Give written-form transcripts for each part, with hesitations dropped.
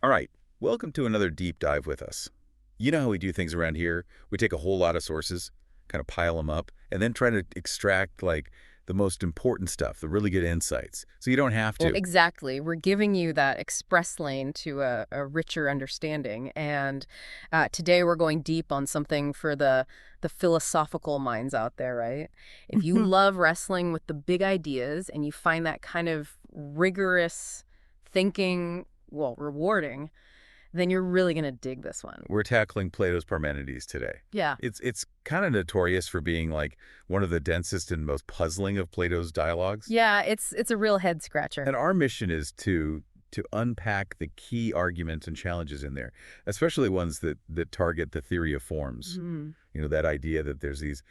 All right, welcome to another deep dive with us. You know how we do things around here? We take a whole lot of sources, kind of pile them up, and then try to extract like the most important stuff, the really good insights. So you don't have Well, to. exactly. We're giving you that express lane to a richer understanding. And today we're going deep on something for the philosophical minds out there, right? If you Mhm. love wrestling with the big ideas and you find that kind of rigorous thinking, well, rewarding, then you're really going to dig this one. We're tackling Plato's Parmenides today. Yeah. It's kind of notorious for being like one of the densest and most puzzling of Plato's dialogues. Yeah, it's a real head scratcher. And our mission is to unpack the key arguments and challenges in there, especially ones that target the theory of forms. Mhm. You know, that idea that there's these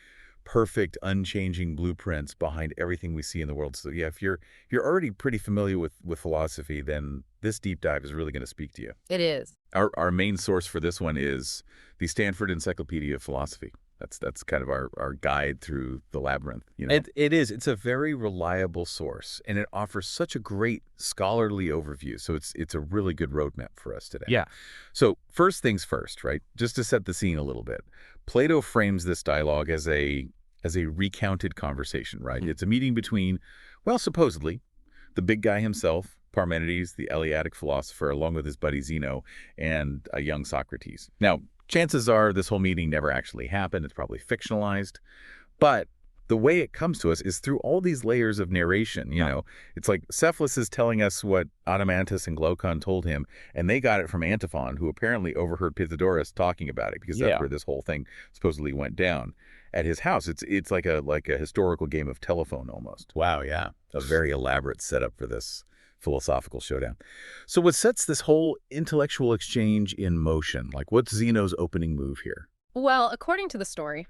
perfect, unchanging blueprints behind everything we see in the world. So yeah, if you're already pretty familiar with philosophy, then this deep dive is really going to speak to you. It is. Our main source for this one is the Stanford Encyclopedia of Philosophy. That's kind of our guide through the labyrinth, you know. It is. It's a very reliable source, and it offers such a great scholarly overview. So it's a really good roadmap for us today. Yeah. So first things first, right? Just to set the scene a little bit. Plato frames this dialogue as a recounted conversation, right? Mhm. It's a meeting between, well, supposedly, the big guy himself, Parmenides, the Eleatic philosopher, along with his buddy Zeno, and a young Socrates. Now, chances are this whole meeting never actually happened. It's probably fictionalized. But the way it comes to us is through all these layers of narration, you know. It's like Cephalus is telling us what Adeimantus and Glaucon told him, and they got it from Antiphon, who apparently overheard Pythodorus talking about it, because that's where this whole thing supposedly went down at his house. It's like a historical game of telephone almost. Wow, yeah. A very elaborate setup for this philosophical showdown. So what sets this whole intellectual exchange in motion? Like, what's Zeno's opening move here? Well, according to the story,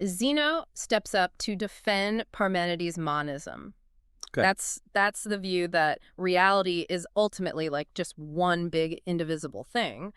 Zeno steps up to defend Parmenides' monism. Okay. That's the view that reality is ultimately like just one big indivisible thing.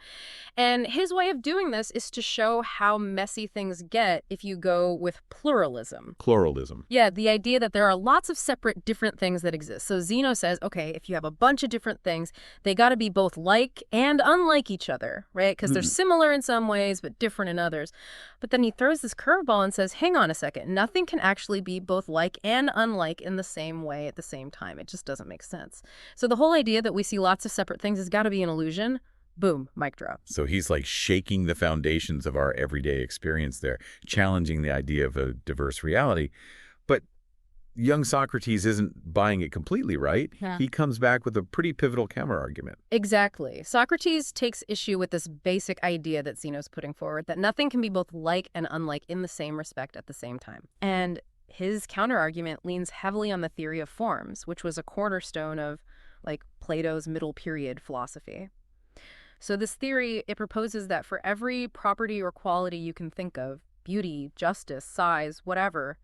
And his way of doing this is to show how messy things get if you go with pluralism. Pluralism. Yeah, the idea that there are lots of separate different things that exist. So Zeno says, okay, if you have a bunch of different things, they got to be both like and unlike each other, right? Because they're Hmm. similar in some ways, but different in others. But then he throws this curveball and says, hang on a second, nothing can actually be both like and unlike in the same way at the same time. It just doesn't make sense. So the whole idea that we see lots of separate things has got to be an illusion. Boom, mic drop. So he's like shaking the foundations of our everyday experience there, challenging the idea of a diverse reality. But young Socrates isn't buying it completely, right? Yeah. He comes back with a pretty pivotal counterargument. Exactly. Socrates takes issue with this basic idea that Zeno's putting forward, that nothing can be both like and unlike in the same respect at the same time. And his counterargument leans heavily on the theory of forms, which was a cornerstone of like Plato's middle period philosophy. So this theory, it proposes that for every property or quality you can think of, beauty, justice, size, whatever,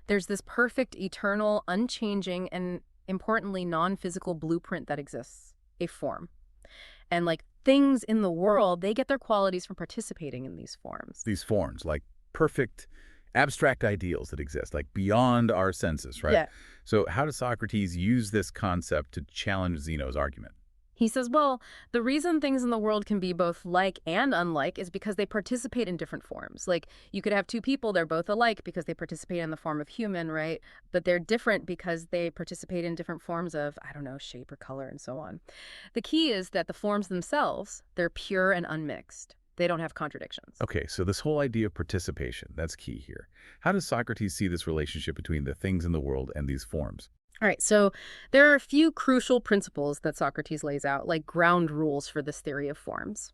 there's this perfect, eternal, unchanging, and importantly, non-physical blueprint that exists, a form. And like things in the world, they get their qualities from participating in these forms. These forms, like perfect abstract ideals that exist, like beyond our senses, right? Yeah. So how does Socrates use this concept to challenge Zeno's argument? He says, well, the reason things in the world can be both like and unlike is because they participate in different forms. Like you could have two people, they're both alike because they participate in the form of human, right? But they're different because they participate in different forms of, I don't know, shape or color and so on. The key is that the forms themselves, they're pure and unmixed. They don't have contradictions. Okay, so this whole idea of participation, that's key here. How does Socrates see this relationship between the things in the world and these forms? All right, so there are a few crucial principles that Socrates lays out, like ground rules for this theory of forms.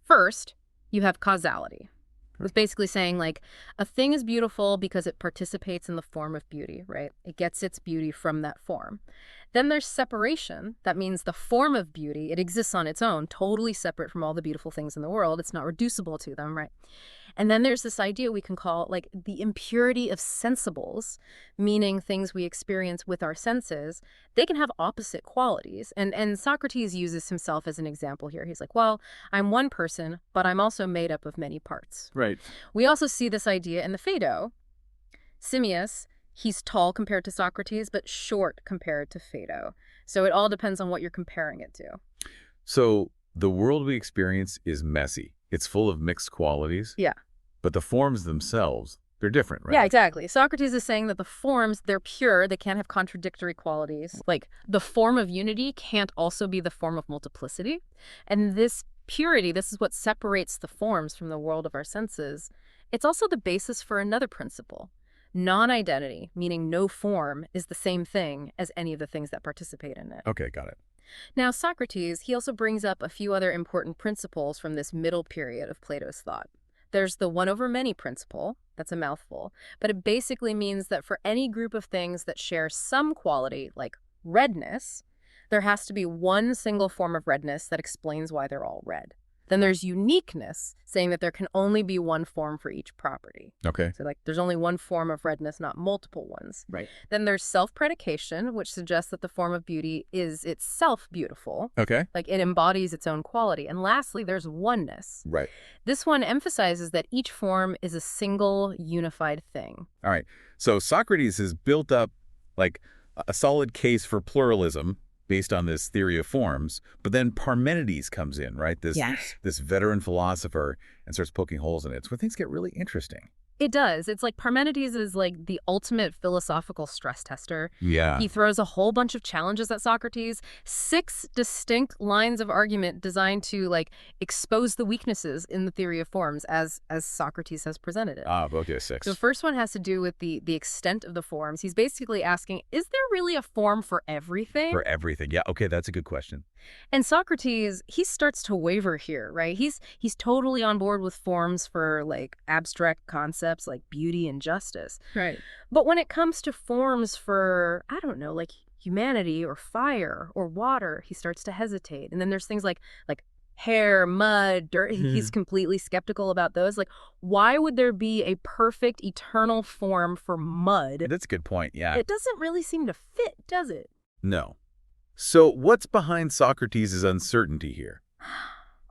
First, you have causality. It's basically saying like a thing is beautiful because it participates in the form of beauty, right? It gets its beauty from that form. Then there's separation. That means the form of beauty, it exists on its own, totally separate from all the beautiful things in the world. It's not reducible to them, right? And then there's this idea we can call like the impurity of sensibles, meaning things we experience with our senses. They can have opposite qualities. And Socrates uses himself as an example here. He's like, well, I'm one person, but I'm also made up of many parts. Right. We also see this idea in the Phaedo. Simmias, he's tall compared to Socrates, but short compared to Phaedo. So it all depends on what you're comparing it to. So The world we experience is messy. It's full of mixed qualities, Yeah. but the forms themselves, they're different, Yeah, right? exactly. Socrates is saying that the forms, they're pure, they can't have contradictory qualities. Like, the form of unity can't also be the form of multiplicity. And this purity, this is what separates the forms from the world of our senses. It's also the basis for another principle. Non-identity, meaning no form, is the same thing as any of the things that participate in it. Okay, got it. Now, Socrates, he also brings up a few other important principles from this middle period of Plato's thought. There's the one over many principle. That's a mouthful. But it basically means that for any group of things that share some quality, like redness, there has to be one single form of redness that explains why they're all red. Then there's uniqueness, saying that there can only be one form for each property. Okay. So, like, there's only one form of redness, not multiple ones. Right. Then there's self-predication, which suggests that the form of beauty is itself beautiful. Okay. Like, it embodies its own quality. And lastly, there's oneness. Right. This one emphasizes that each form is a single, unified thing. All right. So Socrates has built up like a solid case for pluralism based on this theory of forms, but then Parmenides comes in, right? This veteran philosopher and starts poking holes in it. It's where things get really interesting. It does. It's like Parmenides is like the ultimate philosophical stress tester. Yeah. He throws a whole bunch of challenges at Socrates, 6 distinct lines of argument designed to like expose the weaknesses in the theory of forms as Socrates has presented it. Okay, 6. So the first one has to do with the extent of the forms. He's basically asking, is there really a form for everything? For everything. Yeah, okay, that's a good question. And Socrates, he starts to waver here, right? He's totally on board with forms for like abstract concepts like beauty and justice. Right. But when it comes to forms for, I don't know, like humanity or fire or water, he starts to hesitate. And then there's things like hair, mud, dirt. He's completely skeptical about those. Like, why would there be a perfect eternal form for mud? That's a good point, yeah. It doesn't really seem to fit, does it? No. So what's behind Socrates' uncertainty here?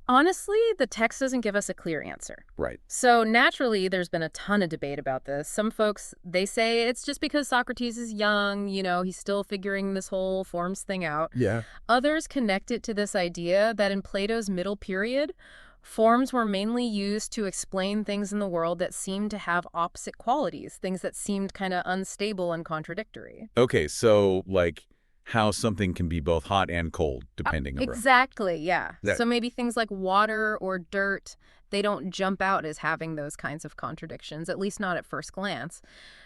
Honestly, the text doesn't give us a clear answer. Right. So naturally, there's been a ton of debate about this. Some folks, they say it's just because Socrates is young, you know, he's still figuring this whole forms thing out. Yeah. Others connect it to this idea that in Plato's middle period, forms were mainly used to explain things in the world that seemed to have opposite qualities, things that seemed kind of unstable and contradictory. Okay, so like how something can be both hot and cold, depending on Exactly, yeah. That- So maybe things like water or dirt, they don't jump out as having those kinds of contradictions, at least not at first glance.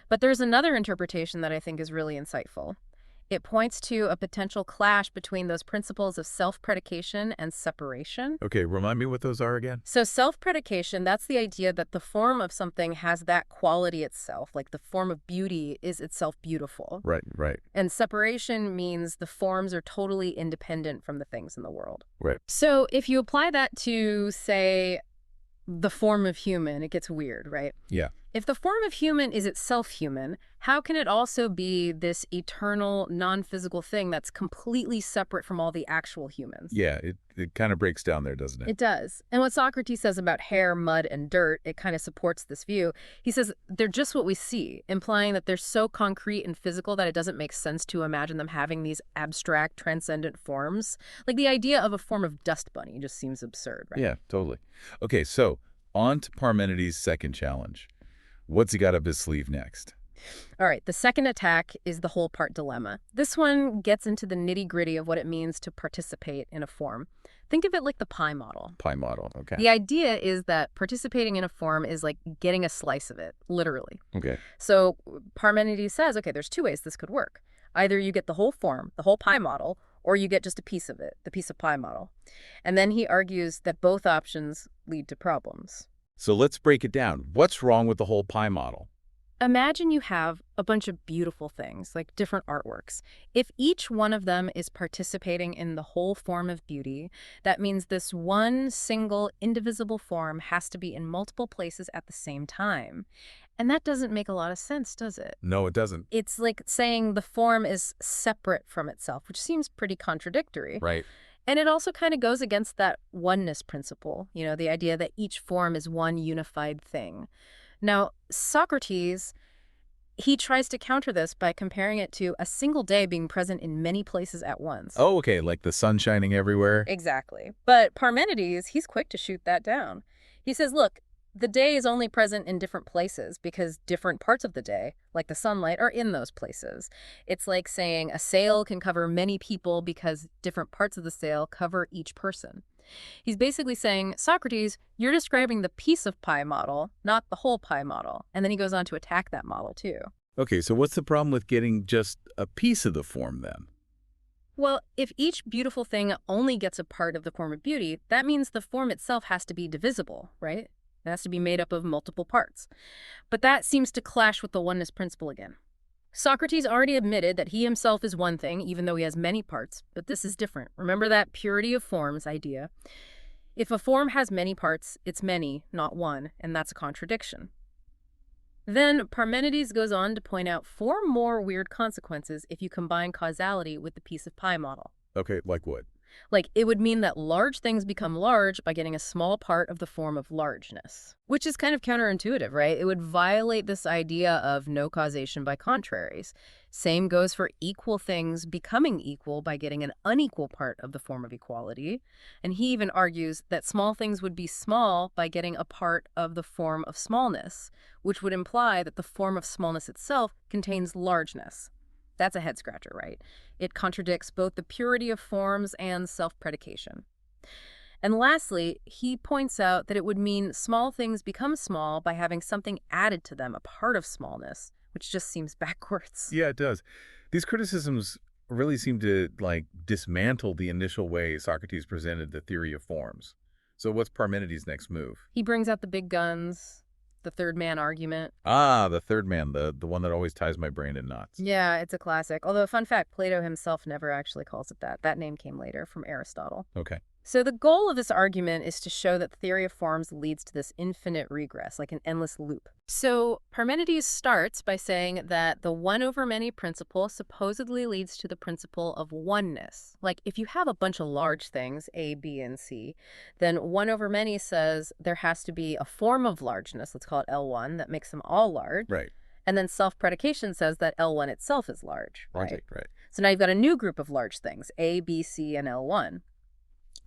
But there's another interpretation that I think is really insightful. It points to a potential clash between those principles of self-predication and separation. Okay, remind me what those are again? So self-predication, that's the idea that the form of something has that quality itself, like the form of beauty is itself beautiful. Right, right, And separation means the forms are totally independent from the things in the world. right. So if you apply that to, say, the form of human, it gets weird, right? Yeah. If the form of human is itself human, how can it also be this eternal, non-physical thing that's completely separate from all the actual humans? Yeah, it kind of breaks down there, doesn't it? It does. And what Socrates says about hair, mud, and dirt, it kind of supports this view. He says they're just what we see, implying that they're so concrete and physical that it doesn't make sense to imagine them having these abstract, transcendent forms. Like the idea of a form of dust bunny just seems absurd, right? Yeah, totally. Okay, so on to Parmenides' second challenge. What's he got up his sleeve next? All right, the second attack is the whole part dilemma. This one gets into the nitty-gritty of what it means to participate in a form. Think of it like the pie model. Pie model, okay. The idea is that participating in a form is like getting a slice of it, literally. Okay. So Parmenides says, okay, there's 2 ways this could work. Either you get the whole form, the whole pie model, or you get just a piece of it, the piece of pie model. And then he argues that both options lead to problems. So let's break it down. What's wrong with the whole pie model? Imagine you have a bunch of beautiful things, like different artworks. If each one of them is participating in the whole form of beauty, that means this one single indivisible form has to be in multiple places at the same time. And that doesn't make a lot of sense, does it? No, it doesn't. It's like saying the form is separate from itself, which seems pretty contradictory. Right. And it also kind of goes against that oneness principle, you know, the idea that each form is one unified thing. Now, Socrates, He tries to counter this by comparing it to a single day being present in many places at once. Oh, okay, like the sun shining everywhere? Exactly. But Parmenides, he's quick to shoot that down. He says, look, the day is only present in different places because different parts of the day, like the sunlight, are in those places. It's like saying a sail can cover many people because different parts of the sail cover each person. He's basically saying, Socrates, you're describing the piece of pie model, not the whole pie model. And then he goes on to attack that model, too. Okay, so what's the problem with getting just a piece of the form then? Well, if each beautiful thing only gets a part of the form of beauty, that means the form itself has to be divisible, right? It has to be made up of multiple parts. But that seems to clash with the oneness principle again. Socrates already admitted that he himself is one thing, even though he has many parts, but this is different. Remember that purity of forms idea? If a form has many parts, it's many, not one, and that's a contradiction. Then Parmenides goes on to point out 4 more weird consequences if you combine causality with the piece of pie model. Okay, like what? Like, it would mean that large things become large by getting a small part of the form of largeness, which is kind of counterintuitive, right? It would violate this idea of no causation by contraries. Same goes for equal things becoming equal by getting an unequal part of the form of equality. And he even argues that small things would be small by getting a part of the form of smallness, which would imply that the form of smallness itself contains largeness. That's a head-scratcher, right? It contradicts both the purity of forms and self-predication. And lastly, he points out that it would mean small things become small by having something added to them, a part of smallness, which just seems backwards. Yeah, it does. These criticisms really seem to, like, dismantle the initial way Socrates presented the theory of forms. So what's Parmenides' next move? He brings out the big guns, the third man argument. Ah, the third man, the one that always ties my brain in knots. Yeah, it's a classic. Although, fun fact, Plato himself never actually calls it that. That name came later from Aristotle. Okay. So the goal of this argument is to show that the theory of forms leads to this infinite regress, like an endless loop. So Parmenides starts by saying that the one over many principle supposedly leads to the principle of oneness. Like if you have a bunch of large things, A, B, and C, then one over many says there has to be a form of largeness, let's call it L1, that makes them all large. Right. And then self-predication says that L1 itself is large, right? Right. So now you've got a new group of large things, A, B, C, and L1.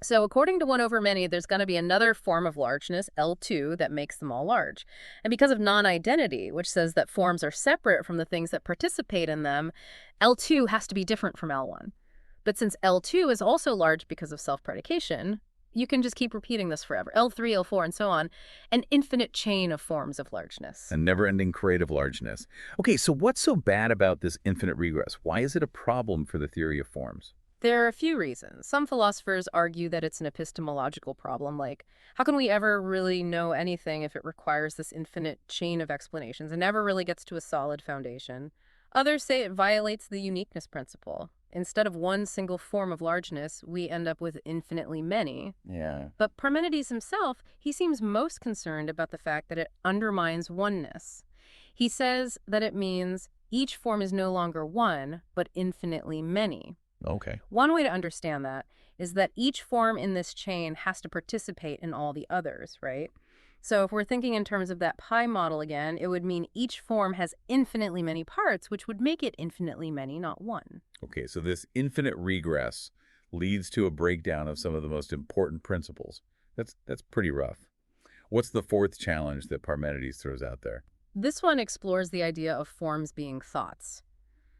So according to one over many, there's going to be another form of largeness, L2, that makes them all large. And because of non-identity, which says that forms are separate from the things that participate in them, L2 has to be different from L1. But since L2 is also large because of self-predication, you can just keep repeating this forever. L3, L4, and so on. An infinite chain of forms of largeness. A never-ending creative largeness. Okay, so what's so bad about this infinite regress? Why is it a problem for the theory of forms? There are a few reasons. Some philosophers argue that it's an epistemological problem, like, how can we ever really know anything if it requires this infinite chain of explanations and never really gets to a solid foundation? Others say it violates the uniqueness principle. Instead of one single form of largeness, we end up with infinitely many. Yeah. But Parmenides himself, he seems most concerned about the fact that it undermines oneness. He says that it means each form is no longer one, but infinitely many. Okay. One way to understand that is that each form in this chain has to participate in all the others, right? So if we're thinking in terms of that pie model again, it would mean each form has infinitely many parts, which would make it infinitely many, not one. Okay, so this infinite regress leads to a breakdown of some of the most important principles. That's pretty rough. What's the fourth challenge that Parmenides throws out there? This one explores the idea of forms being thoughts.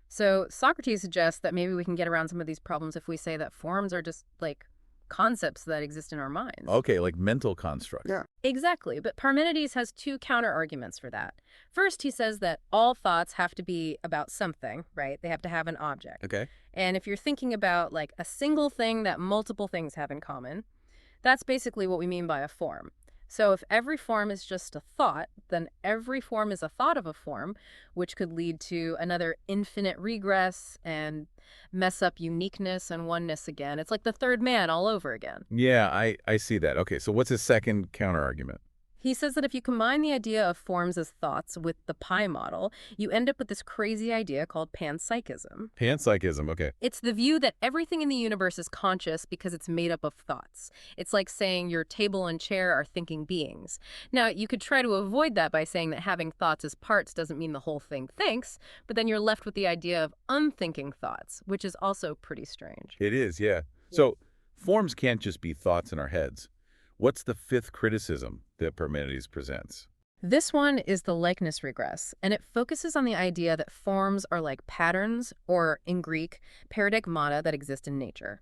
So Socrates suggests that maybe we can get around some of these problems if we say that forms are just like concepts that exist in our minds. Okay, like mental constructs. Yeah. Exactly, but Parmenides has 2 counter-arguments for that. First, he says that all thoughts have to be about something, right? They have to have an object. Okay. And if you're thinking about like a single thing that multiple things have in common, that's basically what we mean by a form. So if every form is just a thought, then every form is a thought of a form, which could lead to another infinite regress and mess up uniqueness and oneness again. It's like the third man all over again. Yeah, I see that. Okay, so what's his second counterargument? He says that if you combine the idea of forms as thoughts with the pi model, you end up with this crazy idea called panpsychism. Panpsychism, okay. It's the view that everything in the universe is conscious because it's made up of thoughts. It's like saying your table and chair are thinking beings. Now, you could try to avoid that by saying that having thoughts as parts doesn't mean the whole thing thinks, but then you're left with the idea of unthinking thoughts, which is also pretty strange. It is, yeah. So forms can't just be thoughts in our heads. What's the fifth criticism that Parmenides presents? This one is the likeness regress, and it focuses on the idea that forms are like patterns, or in Greek, paradigmata that exist in nature.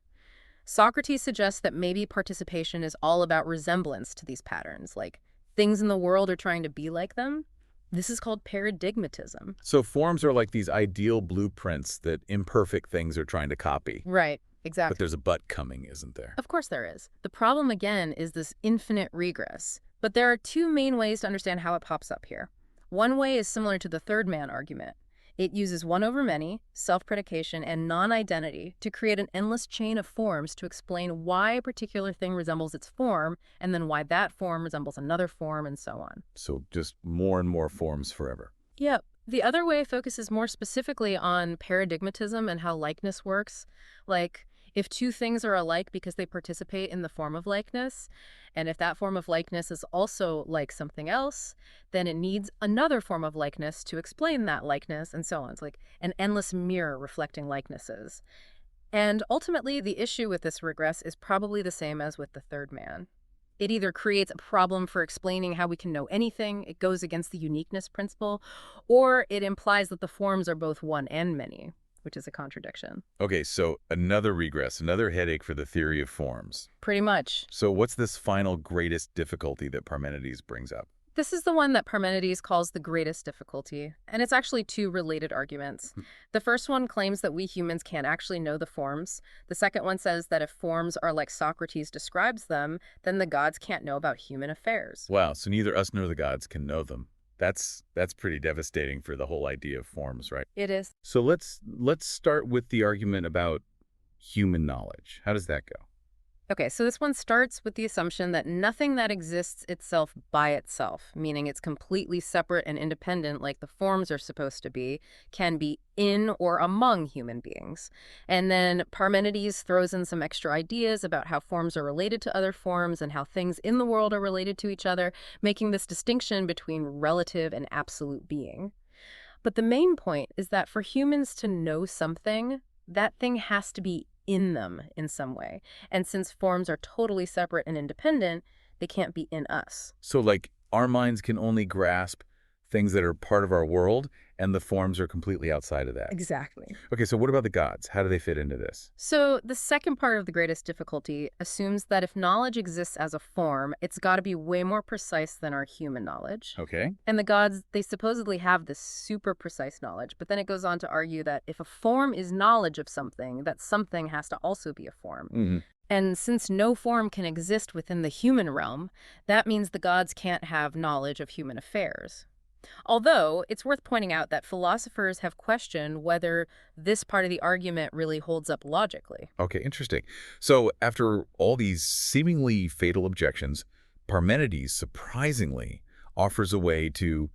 Socrates suggests that maybe participation is all about resemblance to these patterns, like things in the world are trying to be like them. This is called paradigmatism. So forms are like these ideal blueprints that imperfect things are trying to copy. Right, But exactly. there's a but coming, isn't there? Of course there is. The problem, again, is this infinite regress. But there are two main ways to understand how it pops up here. One way is similar to the third man argument. It uses one over many, self-predication, and non-identity to create an endless chain of forms to explain why a particular thing resembles its form, and then why that form resembles another form, and so on. So just more and more forms forever. Yep. The other way focuses more specifically on paradigmatism and how likeness works. Like, if two things are alike because they participate in the form of likeness, and if that form of likeness is also like something else, then it needs another form of likeness to explain that likeness, and so on. It's like an endless mirror reflecting likenesses. And ultimately, the issue with this regress is probably the same as with the third man. It either creates a problem for explaining how we can know anything, it goes against the uniqueness principle, or it implies that the forms are both one and many, which is a contradiction. Okay, so another regress, another headache for the theory of forms. Pretty much. So what's this final greatest difficulty that Parmenides brings up? This is the one that Parmenides calls the greatest difficulty, and it's actually two related arguments. The first one claims that we humans can't actually know the forms. The second one says that if forms are like Socrates describes them, then the gods can't know about human affairs. Wow, so neither us nor the gods can know them. That's pretty devastating for the whole idea of forms, right? It is. So let's start with the argument about human knowledge. How does that go? Okay, so this one starts with the assumption that nothing that exists itself by itself, meaning it's completely separate and independent like the forms are supposed to be, can be in or among human beings. And then Parmenides throws in some extra ideas about how forms are related to other forms and how things in the world are related to each other, making this distinction between relative and absolute being. But the main point is that for humans to know something, that thing has to be in them in some way. And since forms are totally separate and independent, they can't be in us. So like our minds can only grasp things that are part of our world, and the forms are completely outside of that. Exactly. Okay, so what about the gods? How do they fit into this? So the second part of the greatest difficulty assumes that if knowledge exists as a form, it's got to be way more precise than our human knowledge. Okay. And the gods, they supposedly have this super precise knowledge, but then it goes on to argue that if a form is knowledge of something, that something has to also be a form. Mm-hmm. And since no form can exist within the human realm, that means the gods can't have knowledge of human affairs. Although, it's worth pointing out that philosophers have questioned whether this part of the argument really holds up logically. Okay, interesting. So after all these seemingly fatal objections, Parmenides surprisingly offers a way to,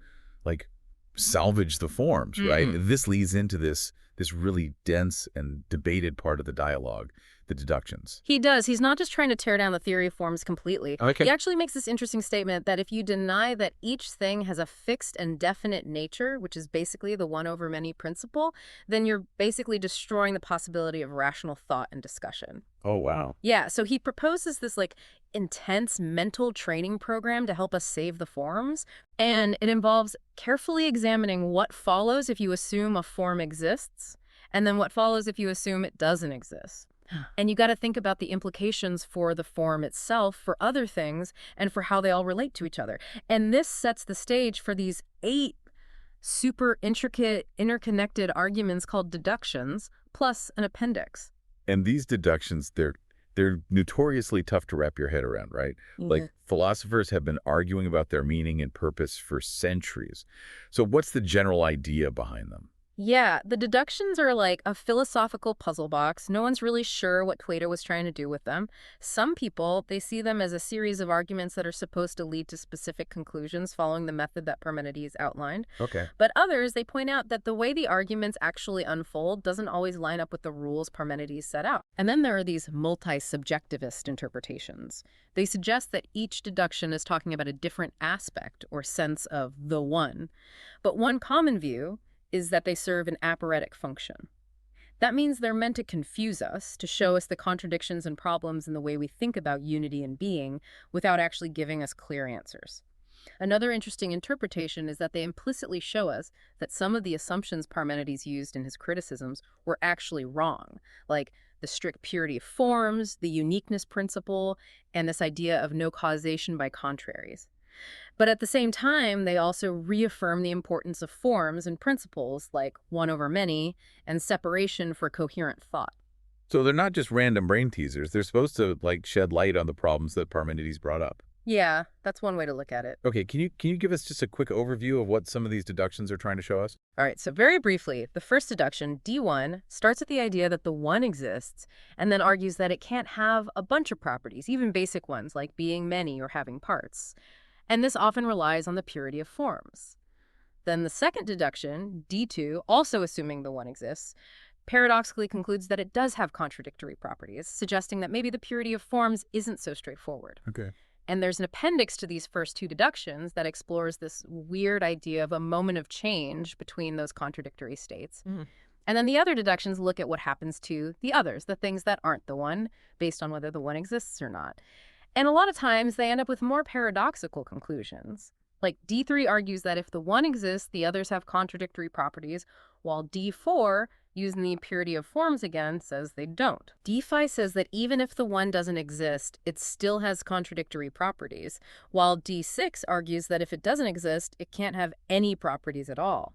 like, salvage the forms, right? This leads into this really dense and debated part of the dialogue, the deductions. He does. He's not just trying to tear down the theory of forms completely. Okay. He actually makes this interesting statement that if you deny that each thing has a fixed and definite nature, which is basically the one over many principle, then you're basically destroying the possibility of rational thought and discussion. Oh, wow. Yeah, so he proposes this like intense mental training program to help us save the forms, and it involves carefully examining what follows if you assume a form exists, and then what follows if you assume it doesn't exist. And you got to think about the implications for the form itself, for other things, and for how they all relate to each other. And this sets the stage for these 8 super intricate, interconnected arguments called deductions, plus an appendix. And these deductions, they're notoriously tough to wrap your head around, right? Like, philosophers have been arguing about their meaning and purpose for centuries. So what's the general idea behind them? Yeah, the deductions are like a philosophical puzzle box. No one's really sure what Plato was trying to do with them. Some people, they see them as a series of arguments that are supposed to lead to specific conclusions following the method that Parmenides outlined. Okay. But others, they point out that the way the arguments actually unfold doesn't always line up with the rules Parmenides set out. And then there are these multi-subjectivist interpretations. They suggest that each deduction is talking about a different aspect or sense of the one. But one common view is that they serve an aporetic function. That means they're meant to confuse us, to show us the contradictions and problems in the way we think about unity and being without actually giving us clear answers. Another interesting interpretation is that they implicitly show us that some of the assumptions Parmenides used in his criticisms were actually wrong, like the strict purity of forms, the uniqueness principle, and this idea of no causation by contraries. But at the same time, they also reaffirm the importance of forms and principles like one over many and separation for coherent thought. So they're not just random brain teasers. They're supposed to, like, shed light on the problems that Parmenides brought up. Yeah, that's one way to look at it. Okay, can you give us just a quick overview of what some of these deductions are trying to show us? All right, so very briefly, the first deduction, D1, starts with the idea that the one exists and then argues that it can't have a bunch of properties, even basic ones like being many or having parts. And this often relies on the purity of forms. Then the second deduction, D2, also assuming the one exists, paradoxically concludes that it does have contradictory properties, suggesting that maybe the purity of forms isn't so straightforward. Okay. And there's an appendix to these first two deductions that explores this weird idea of a moment of change between those contradictory states. And then the other deductions look at what happens to the others, the things that aren't the one, based on whether the one exists or not. And a lot of times they end up with more paradoxical conclusions. Like D3 argues that if the one exists, the others have contradictory properties, while D4, using the purity of forms again, says they don't. D5 says that even if the one doesn't exist, it still has contradictory properties, while D6 argues that if it doesn't exist, it can't have any properties at all.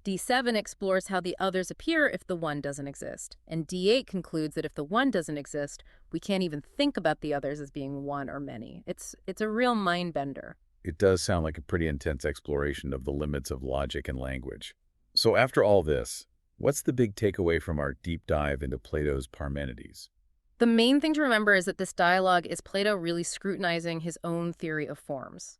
D7 explores how the others appear if the one doesn't exist, and D8 concludes that if the one doesn't exist, we can't even think about the others as being one or many. It's a real mind bender. It does sound like a pretty intense exploration of the limits of logic and language. So after all this, what's the big takeaway from our deep dive into Plato's Parmenides? The main thing to remember is that this dialogue is Plato really scrutinizing his own theory of forms.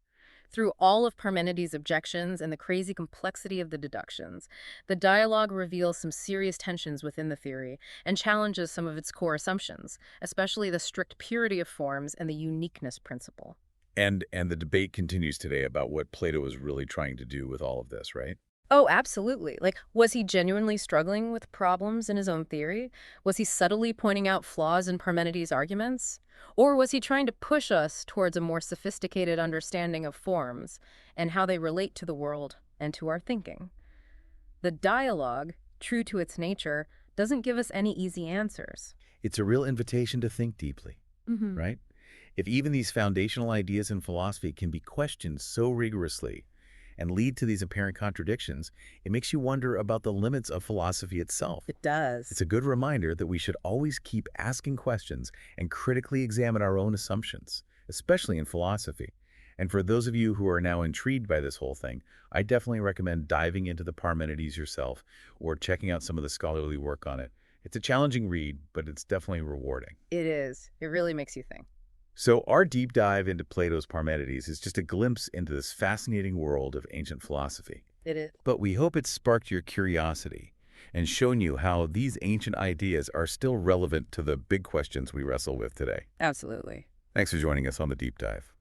Through all of Parmenides' objections and the crazy complexity of the deductions, the dialogue reveals some serious tensions within the theory and challenges some of its core assumptions, especially the strict purity of forms and the uniqueness principle. And the debate continues today about what Plato was really trying to do with all of this, right? Oh, absolutely. Like, was he genuinely struggling with problems in his own theory? Was he subtly pointing out flaws in Parmenides' arguments? Or was he trying to push us towards a more sophisticated understanding of forms and how they relate to the world and to our thinking? The dialogue, true to its nature, doesn't give us any easy answers. It's a real invitation to think deeply, right? If even these foundational ideas in philosophy can be questioned so rigorously and lead to these apparent contradictions, it makes you wonder about the limits of philosophy itself. It does. It's a good reminder that we should always keep asking questions and critically examine our own assumptions, especially in philosophy. And for those of you who are now intrigued by this whole thing, I definitely recommend diving into the Parmenides yourself or checking out some of the scholarly work on it. It's a challenging read, but it's definitely rewarding. It is. It really makes you think. So our deep dive into Plato's Parmenides is just a glimpse into this fascinating world of ancient philosophy. It is. But we hope it's sparked your curiosity and shown you how these ancient ideas are still relevant to the big questions we wrestle with today. Absolutely. Thanks for joining us on the deep dive.